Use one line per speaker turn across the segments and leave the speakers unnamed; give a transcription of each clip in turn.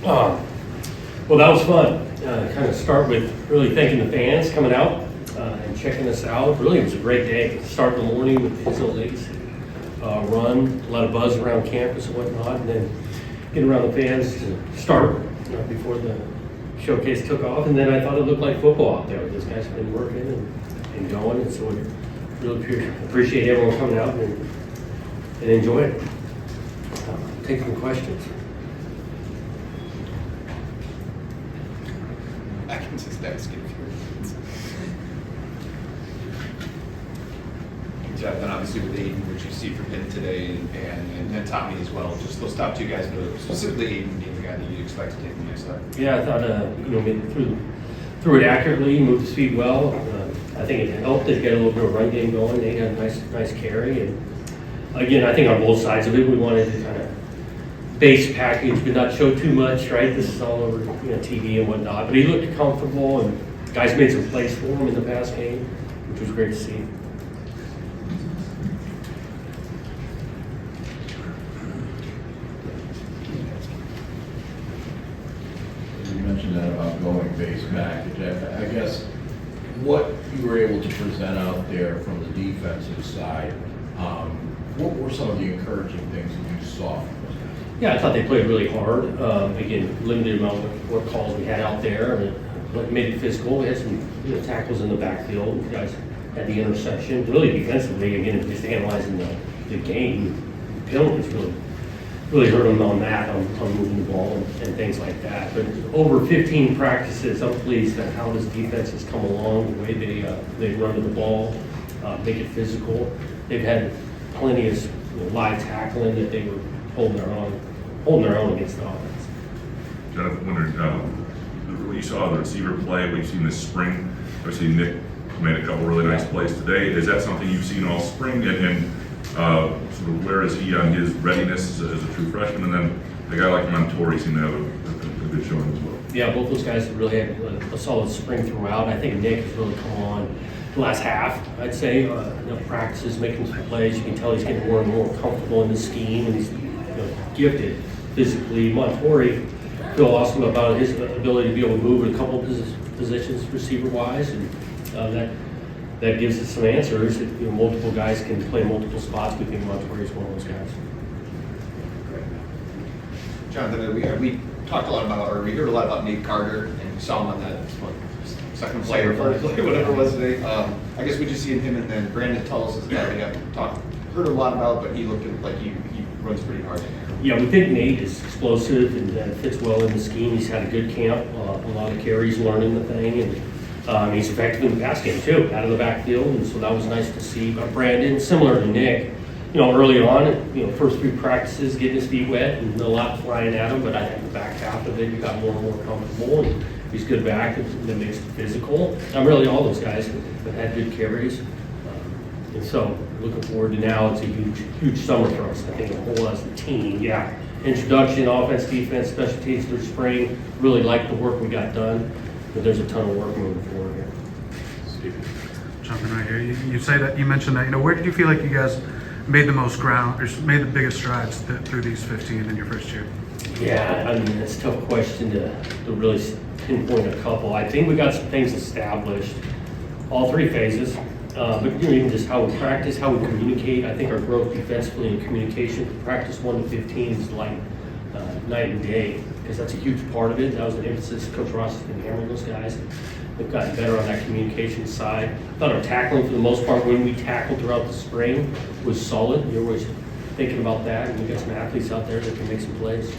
Well, that was fun. Kind of start with really thanking the fans coming out and checking us out. Really, it was a great day. Start in the morning with the Hill Ladies run, a lot of buzz around campus and whatnot, and then get around the fans to start before the showcase took off. And then I thought it looked like football out there. Those guys have been working and going, and so we really appreciate everyone coming out and enjoy it. Take some questions.
I can just ask you. Jeff, and obviously with Aiden, which you see from him today, and then Tommy as well, just those top two guys, but specifically Aiden being the guy that you expect to take the next step.
Yeah, I thought threw it accurately, moved his feet well. I think it helped to get a little bit of run game going. They had a nice carry, and again, I think on both sides of it, we wanted to kind of base package, but not show too much. Right, this is all over TV and whatnot. But he looked comfortable, and guys made some plays for him in the past game, which was great to see.
You mentioned that about going base package. I guess what you were able to present out there from the defensive side, what were some of the encouraging things that you saw from those guys?
Yeah, I thought they played really hard. Again, limited amount of what calls we had out there, but made it physical. We had some tackles in the backfield. You guys had the interception. Really defensively, again, just analyzing the game, penalties really hurt them on that, on moving the ball and things like that. But over 15 practices, I'm pleased at how this defense has come along, the way they run to the ball, make it physical. They've had plenty of live tackling that they were holding their own against the offense.
Jonathan, wondering what you saw of the receiver play, what you've seen this spring. Obviously, Nick made a couple really nice plays today. Is that something you've seen all spring? And sort of where is he on his readiness as a true freshman? And then a guy like Montori seemed to have a good showing as well.
Yeah, both those guys have really had a solid spring throughout. I think Nick has really come on the last half, I'd say. Practices, making some plays. You can tell he's getting more and more comfortable in the scheme, and he's gifted physically. Montori, feel awesome about his ability to be able to move in a couple of positions receiver-wise, and that gives us some answers. Multiple guys can play multiple spots. We think Montori is one of those guys.
Jonathan, we talked a lot about, or we heard a lot about Nate Carter, and we saw him on that second play or first play, whatever it was today. I guess we just seen him, and then Brandon Tullis is a guy we haven't heard a lot about, but he looked like he runs pretty hard in there.
Yeah, we think Nate is explosive and fits well in the scheme. He's had a good camp, a lot of carries, learning the thing, and he's effective in the pass game too, out of the backfield, and so that was nice to see. But Brandon, similar to Nick, early on, first few practices, getting his feet wet and a lot flying at him, but I think the back half of it, he got more and more comfortable, and he's good back, and that makes it physical. Really, all those guys have had good carries, and so looking forward to now. It's a huge summer for us. I think a whole as a team. Yeah, introduction, offense, defense, special teams through spring. Really like the work we got done, but there's a ton of work moving forward here.
Jumping right here, you mentioned that. Where did you feel like you guys made the most ground, or made the biggest strides through these 15 in your first year?
Yeah, it's a tough question to really pinpoint a couple. I think we got some things established, all three phases. But even just how we practice, how we communicate. I think our growth defensively and communication from practice 1 to 15 is like night and day, because that's a huge part of it. That was an emphasis. Coach Ross has been hammering those guys. We've gotten better on that communication side. I thought our tackling, for the most part, when we tackled throughout the spring, was solid. You're always thinking about that, and we got some athletes out there that can make some plays.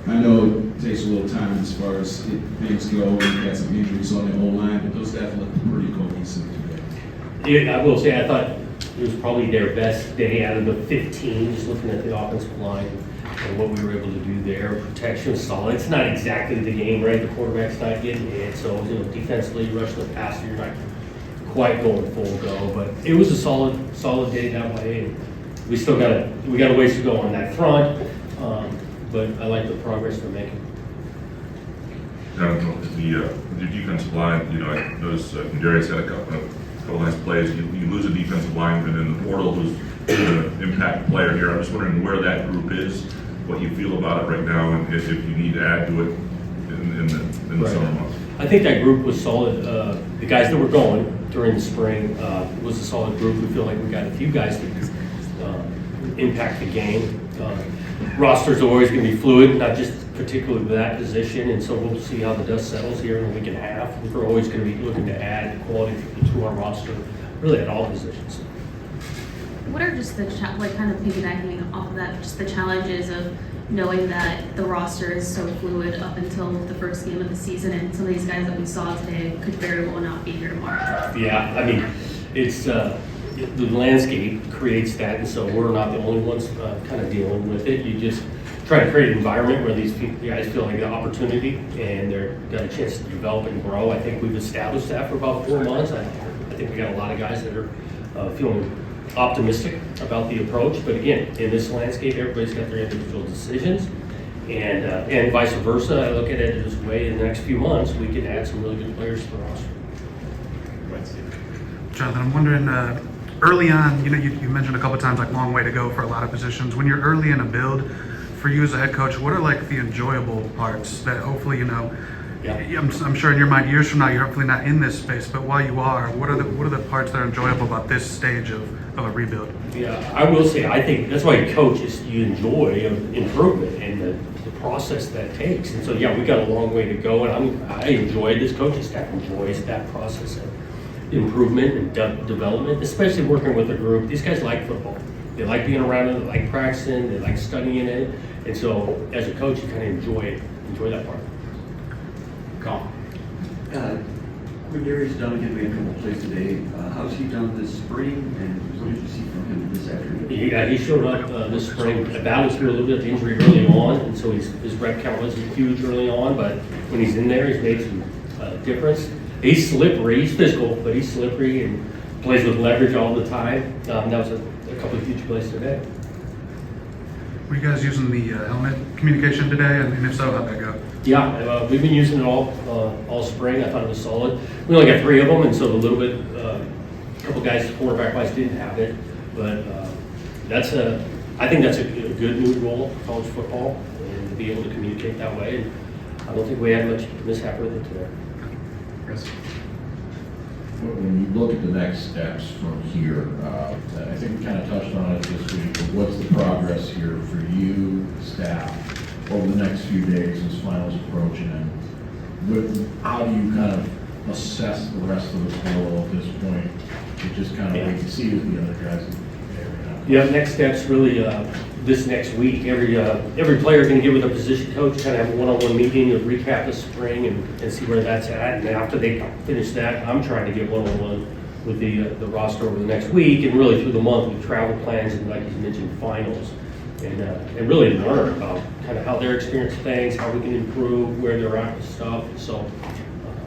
I know it takes a little time as far as things go. We've got some injuries on the O-line, but those guys look pretty cohesive today.
Yeah, I will say, I thought it was probably their best day out of the 15, just looking at the offensive line and what we were able to do there. Protection was solid. It's not exactly the game, right? The quarterback's not getting hit, so defensively, rushing the passer, you're not quite going full go. But it was a solid day that way. And we got a ways to go on that front. But I like the progress we're making.
Jonathan, the defensive line, I noticed Darius had a couple nice plays. You lose a defensive lineman in the portal who's an impact player here. I'm just wondering where that group is what you feel about it right now, and if you need to add to it in the
Right.
summer months.
I think that group was solid. The guys that were going during the spring was a solid group. We feel like we got a few guys that impact the game. Rosters are always going to be fluid, not just particularly with that position, and so we'll see how the dust settles here in a week and a half. We're always going to be looking to add quality to our roster, really at all positions.
What are just the, kind of piggybacking off of that, just the challenges of knowing that the roster is so fluid up until the first game of the season, and some of these guys that we saw today could very well not be here tomorrow?
Yeah, I mean, it's, the landscape creates that, and so we're not the only ones kind of dealing with it. You just try to create an environment where these guys feel like an opportunity and they're got a chance to develop and grow. I think we've established that for about 4 months. I think we got a lot of guys that are feeling optimistic about the approach, but again, in this landscape, everybody's got their individual decisions, and vice versa. I look at it this way: in the next few months, we can add some really good players to the roster.
Jonathan, I'm wondering, early on, you mentioned a couple times like long way to go for a lot of positions. When you're early in a build, for you as a head coach, what are like the enjoyable parts that hopefully,
Yeah.
I'm sure in your mind, years from now, you're hopefully not in this space, but while you are, what are the parts that are enjoyable about this stage of a rebuild?
Yeah, I will say, I think that's why you coach is you enjoy improvement and the process that takes. And so, yeah, we got a long way to go, and I enjoy, this coaching staff enjoys that process of improvement and development, especially working with a group. These guys like football. They like being around it, they like practicing, they like studying it. And so, as a coach, you kind of enjoy that part.
Colin.
Darius Dunnigan, we had a couple plays today. How's he done this spring, and what did you see from him this afternoon?
He showed up this spring, battled through a little bit of injury early on, and so his rep count wasn't huge early on, but when he's in there, he's made some difference. He's slippery, he's physical, but he's slippery and plays with leverage all the time. That was a couple of huge plays today.
Were you guys using the helmet communication today, and if so, how'd that go?
Yeah, we've been using it all spring. I thought it was solid. We only got 3 of them, and so a little bit, a couple guys, quarterback wise, didn't have it, but I think that's a good new role for college football, and to be able to communicate that way. And I don't think we had much mishap with it today.
When you look at the next steps from here, I think we kind of touched on it this week, but what's the progress here for you, staff, over the next few days as finals approaching? And how do you kind of assess the rest of the portal at this point? You just kind of wait to see who the other guys are.
Yeah, next steps really this next week. Every player is going to get with a position coach, kind of have a one-on-one meeting to recap the spring and see where that's at. And after they finish that, I'm trying to get one-on-one with the roster over the next week and really through the month with travel plans and, like you mentioned, finals. And really learn about kind of how they're experiencing things, how we can improve, where they're at with stuff. So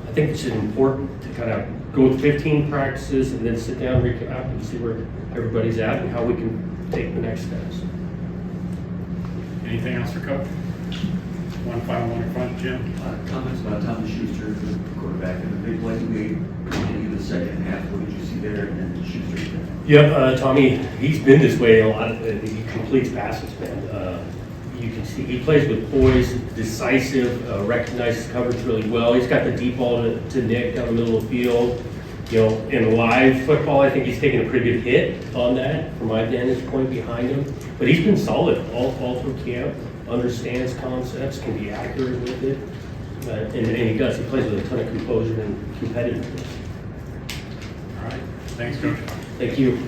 I think it's important to kind of go with 15 practices and then sit down, recap, and see where everybody's at and how we can take the next steps.
Anything else for Coach? One final one in front, Jim.
Comments about Thomas Schuster, the quarterback, and the big play he made in the second half. What did you see there? And then Schuster.
Yep, Tommy, he's been this way a lot. He completes passes, man. You can see he plays with poise, decisive, recognizes coverage really well. He's got the deep ball to Nick down the middle of the field. In live football, I think he's taken a pretty good hit on that from my vantage point behind him. But he's been solid all through camp, understands concepts, can be accurate with it. And he does. He plays with a ton of composure and competitiveness.
All right. Thanks, Coach.
Thank you.